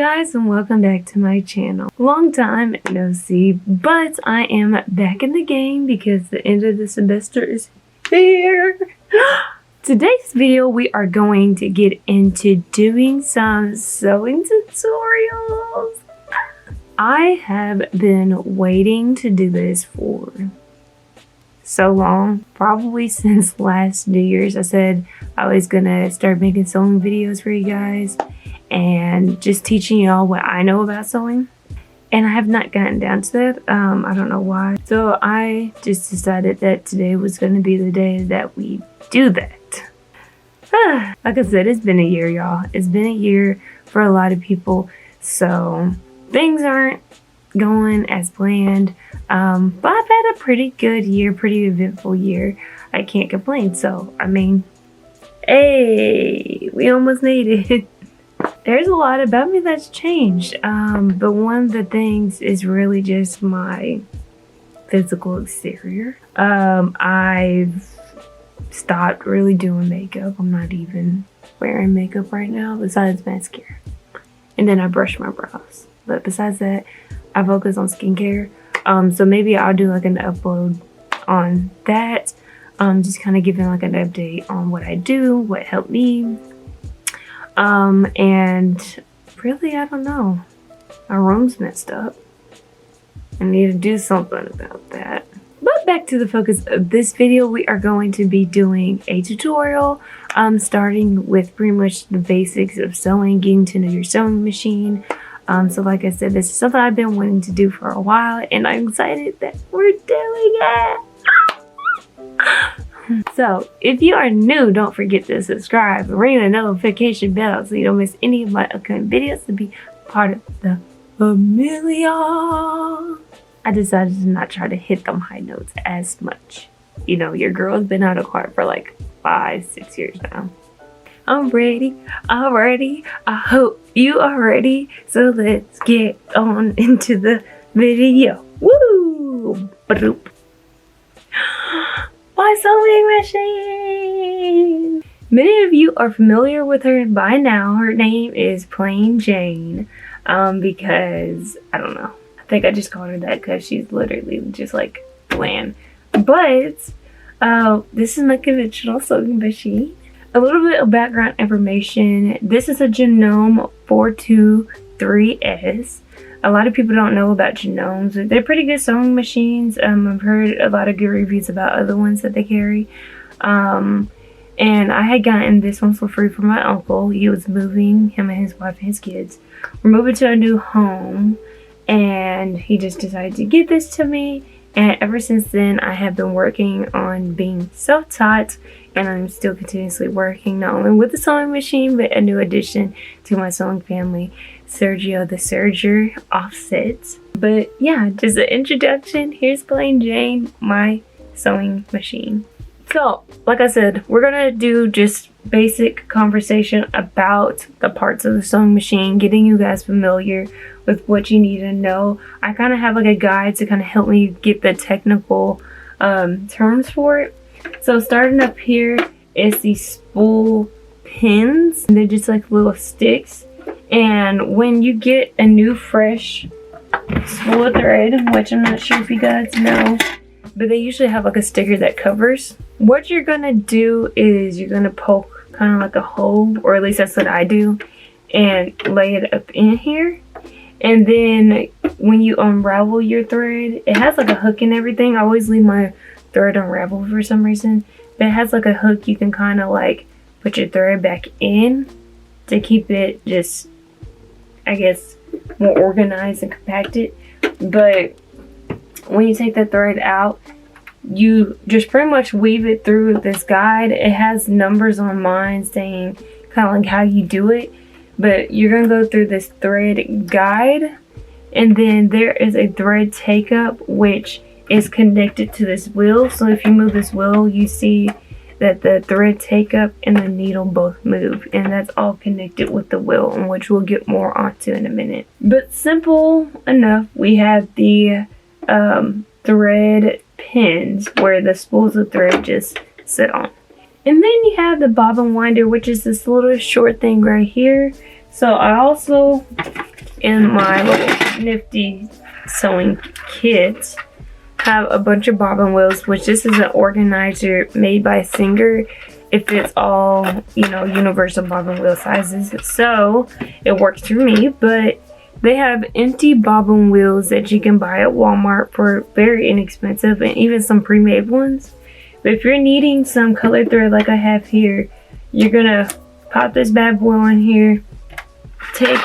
guys, and welcome back to my channel. Long time no see, but I am back in the game because the end of the semester is here. Today's video we are going to get into doing some sewing tutorials. I have been waiting to do this for so long, probably since last New Year's. I said I was gonna start making sewing videos for you guys and just teaching y'all what I know about sewing, and I have not gotten down to that. I don't know why. So I just decided that today was going to be the day that we do that. Like I said, it's been a year, y'all. It's been a year for a lot of people, so things aren't going as planned, but I've had a pretty good year, pretty eventful year. I can't complain. So I mean, hey, we almost made it. There's a lot about me that's changed, but one of the things is really just my physical exterior. I've stopped really doing makeup. I'm not even wearing makeup right now besides mascara, and then I brush my brows. But besides that, I focus on skincare. So maybe I'll do like an upload on that, just kind of giving like an update on what I do, what helped me. And really, I don't know. My room's messed up. I need to do something about that. But back to the focus of this video, we are going to be doing a tutorial, starting with pretty much the basics of sewing, getting to know your sewing machine. So like I said, this is something I've been wanting to do for a while, and I'm excited that we're doing it. So, if you are new, don't forget to subscribe and ring the notification bell so you don't miss any of my upcoming videos to be part of the family. I decided to not try to hit them high notes as much. You know, your girl's been out of choir for like 5-6 years now. I'm ready, I hope you are ready. So let's get on into the video. Woo! Ba-doop. My sewing machine! Many of you are familiar with her by now. Her name is Plain Jane, because, I don't know. I think I just called her that because she's literally just like bland. But, this is my conventional sewing machine. A little bit of background information. This is a Genome 423S. A lot of people don't know about Genomes. They're pretty good sewing machines. I've heard a lot of good reviews about other ones that they carry. And I had gotten this one for free from my uncle. He was moving, him and his wife and his kids were moving to a new home, and he just decided to give this to me. And ever since then, I have been working on being self-taught, and I'm still continuously working not only with the sewing machine, but a new addition to my sewing family, Sergio the Serger offsets. But yeah, just an introduction. Here's Plain Jane, my sewing machine. So, like I said, we're gonna do just basic conversation about the parts of the sewing machine, getting you guys familiar with what you need to know. I kind of have like a guide to kind of help me get the technical terms for it. So starting up here is the spool pins. They're just like little sticks. And when you get a new fresh spool of thread, which I'm not sure if you guys know, but they usually have like a sticker that covers. What you're gonna do is you're gonna poke kind of like a hole, or at least that's what I do, and lay it up in here. And then when you unravel your thread, it has like a hook and everything. I always leave my thread unraveled for some reason, but it has like a hook. You can kind of like put your thread back in to keep it just, I guess, more organized and compacted. But when you take the thread out, you just pretty much weave it through this guide. It has numbers on mine saying kind of like how you do it, but you're gonna go through this thread guide, and then there is a thread take up which is connected to this wheel. So if you move this wheel, you see that the thread take up and the needle both move, and that's all connected with the wheel, which we'll get more onto in a minute. But simple enough. We have the thread pins where the spools of thread just sit on, and then you have the bobbin winder, which is this little short thing right here. So I also in my little nifty sewing kit have a bunch of bobbin wheels, which this is an organizer made by Singer. It fits all, you know, universal bobbin wheel sizes, so it works for me. But they have empty bobbin wheels that you can buy at Walmart for very inexpensive, and even some pre-made ones. But if you're needing some colored thread like I have here, you're gonna pop this bad boy in here, take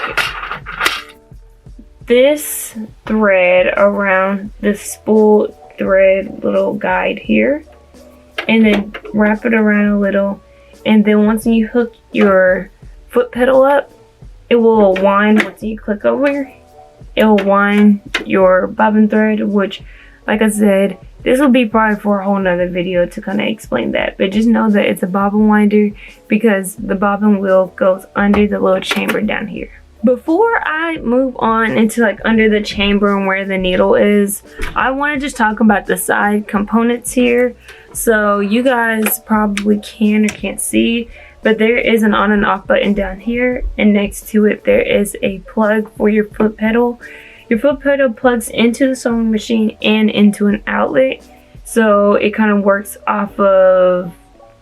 this thread around the spool thread little guide here, and then wrap it around a little, and then once you hook your foot pedal up, it will wind. Once you click over, it will wind your bobbin thread, which, like I said, this will be probably for a whole nother video to kind of explain that, but just know that it's a bobbin winder because the bobbin wheel goes under the little chamber down here. Before I move on into like under the chamber and where the needle is, I want to just talk about the side components here. So you guys probably can or can't see, but there is an on and off button down here, and next to it there is a plug for your foot pedal. Your foot pedal plugs into the sewing machine and into an outlet, so it kind of works off of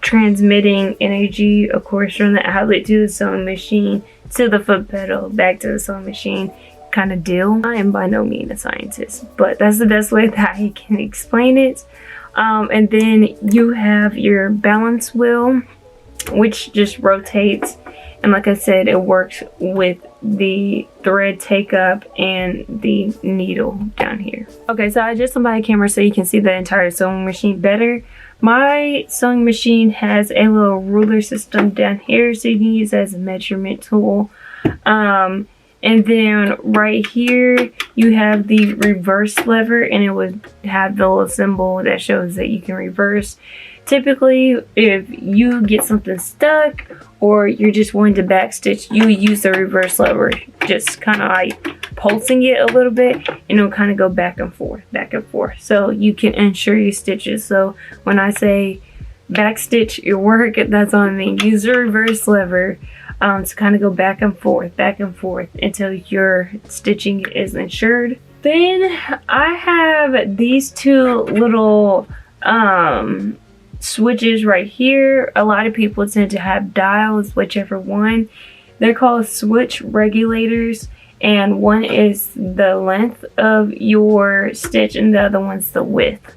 transmitting energy, of course, from the outlet to the sewing machine to the foot pedal back to the sewing machine kind of deal. I am by no means a scientist, but that's the best way that I can explain it. And then you have your balance wheel, which just rotates, and like I said, it works with the thread take up and the needle down here. Okay, so I adjusted my camera so you can see the entire sewing machine better. My sewing machine has a little ruler system down here, so you can use it as a measurement tool. And then right here you have the reverse lever, and it would have the little symbol that shows that you can reverse. Typically, if you get something stuck or you're just wanting to backstitch, you use the reverse lever, just kind of like pulsing it a little bit, and it'll kind of go back and forth, so you can ensure your stitches. So when I say backstitch your work, that's what I mean. Use the reverse lever to kind of go back and forth until your stitching is ensured. Then I have these two little switches right here. A lot of people tend to have dials, whichever one. They're called switch regulators, and one is the length of your stitch and the other one's the width.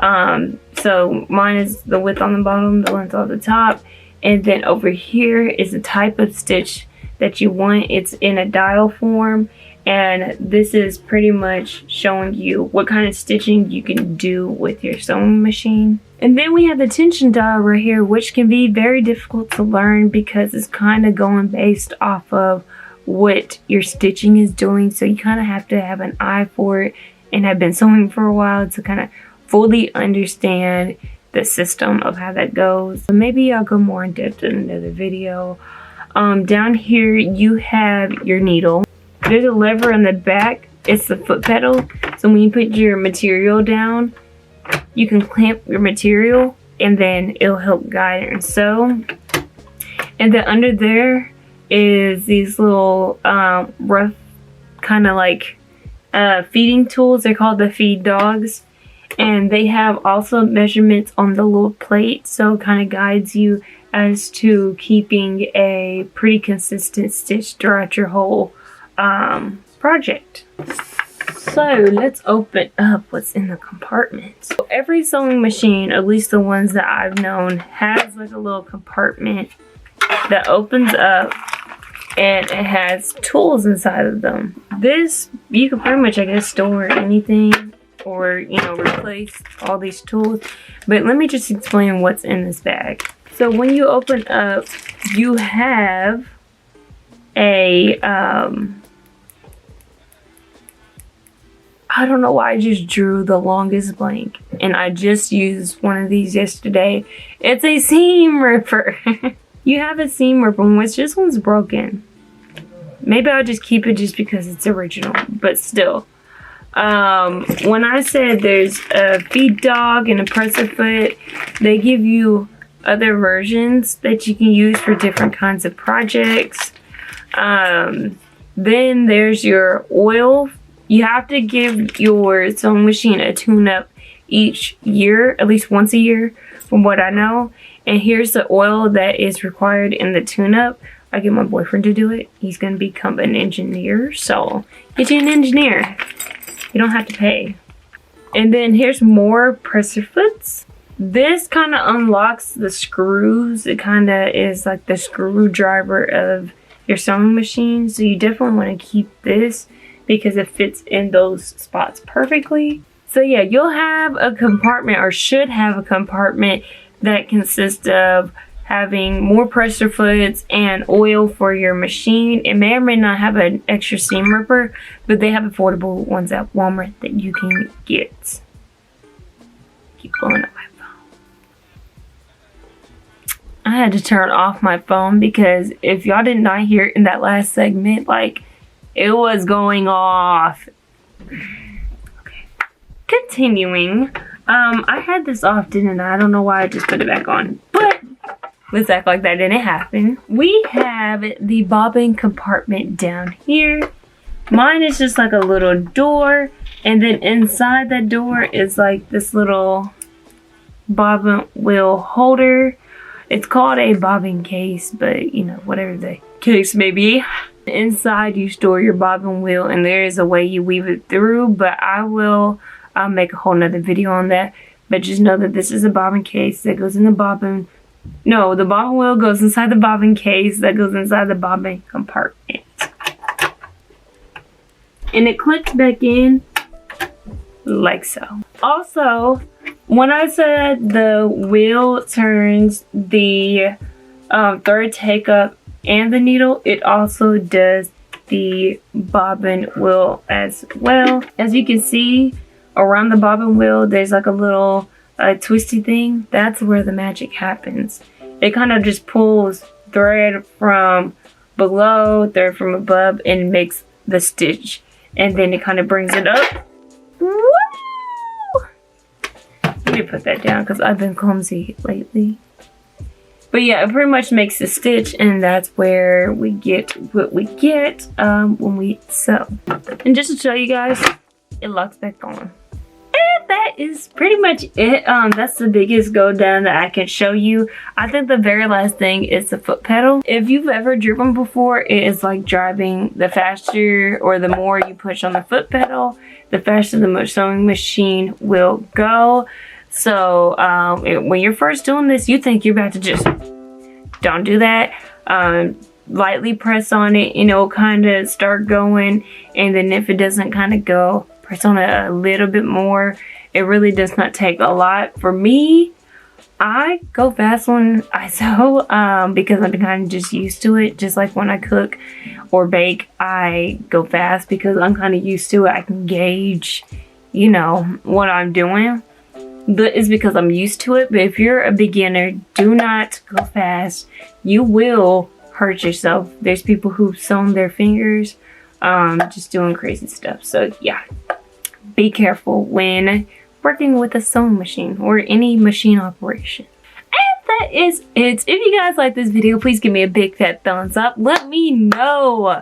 So mine is the width on the bottom, the length on the top, and then over here is the type of stitch that you want. It's in a dial form, and this is pretty much showing you what kind of stitching you can do with your sewing machine. And then we have the tension dial right here, which can be very difficult to learn because it's kind of going based off of what your stitching is doing. So you kind of have to have an eye for it and have been sewing for a while to kind of fully understand the system of how that goes. So maybe I'll go more in depth in another video. Down here you have your needle. There's a lever on the back. It's the foot pedal. So when you put your material down, you can clamp your material and then it'll help guide and sew. And then under there is these little rough kind of like feeding tools. They're called the feed dogs, and they have also measurements on the little plate, so it kind of guides you as to keeping a pretty consistent stitch throughout your whole project. So let's open up what's in the compartments. So every sewing machine, at least the ones that I've known, has like a little compartment that opens up and it has tools inside of them. This, you can pretty much, I guess, store anything or, you know, replace all these tools. But let me just explain what's in this bag. So when you open up, you have a, I don't know why I just drew the longest blank, and I just used one of these yesterday. It's a seam ripper. You have a seam ripper, which this one's broken. Maybe I'll just keep it just because it's original, but still. When I said there's a feed dog and a presser foot, they give you other versions that you can use for different kinds of projects. Then there's your oil. You have to give your sewing machine a tune-up each year, at least once a year, from what I know. And here's the oil that is required in the tune-up. I get my boyfriend to do it. He's gonna become an engineer, so get you an engineer. You don't have to pay. And then here's more presser foots. This kind of unlocks the screws. It kind of is like the screwdriver of your sewing machine. So you definitely want to keep this because it fits in those spots perfectly. So yeah, you'll have a compartment, or should have a compartment, that consists of having more presser foots and oil for your machine. It may or may not have an extra seam ripper, but they have affordable ones at Walmart that you can get. Keep blowing up my phone. I had to turn off my phone because if y'all did not hear it in that last segment, like, it was going off. Okay. Continuing. I had this off, didn't I? I don't know why I just put it back on. But let's act like that didn't happen. We have the bobbin compartment down here. Mine is just like a little door. And then inside that door is like this little bobbin wheel holder. It's called a bobbin case, but you know, whatever the case may be. Inside you store your bobbin wheel, and there is a way you weave it through, but I'll make a whole nother video on that. But just know that this is a bobbin case that goes in the bobbin. No, the bobbin wheel goes inside the bobbin case that goes inside the bobbin compartment. And it clicks back in like so. Also, when I said the wheel turns the thread take up and the needle, it also does the bobbin wheel as well. As you can see, around the bobbin wheel, there's like a little twisty thing. That's where the magic happens. It kind of just pulls thread from below, thread from above, and makes the stitch. And then it kind of brings it up. Woo! Let me put that down because I've been clumsy lately. But yeah, it pretty much makes the stitch, and that's where we get what we get when we sew. And just to show you guys, it locks back on. And that is pretty much it. That's the biggest go down that I can show you. I think the very last thing is the foot pedal. If you've ever driven before, it is like driving. The faster or the more you push on the foot pedal, the faster the sewing machine will go. So when you're first doing this, you think you're about to just, don't do that. Lightly press on it and it'll kind of start going. And then if it doesn't kind of go, press on it a little bit more. It really does not take a lot. For me, I go fast when I sew because I'm kind of just used to it. Just like when I cook or bake, I go fast because I'm kind of used to it. I can gauge, you know, what I'm doing. But it's because I'm used to it. But if you're a beginner, do not go fast. You will hurt yourself. There's people who've sewn their fingers just doing crazy stuff. So yeah, be careful when working with a sewing machine or any machine operation. And that is it. If you guys like this video, please give me a big fat thumbs up. Let me know.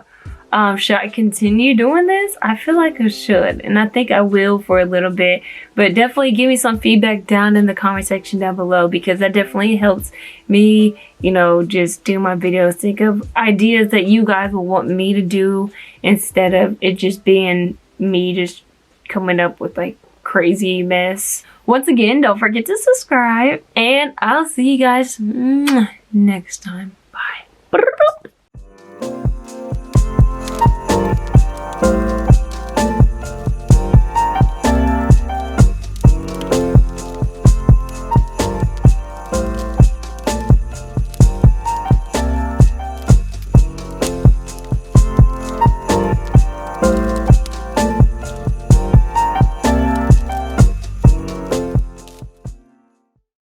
Should I continue doing this? I feel like I should, and I think I will for a little bit, but definitely give me some feedback down in the comment section down below, because that definitely helps me, you know, just do my videos, think of ideas that you guys will want me to do instead of it just being me just coming up with like crazy mess. Once again, don't forget to subscribe, and I'll see you guys next time.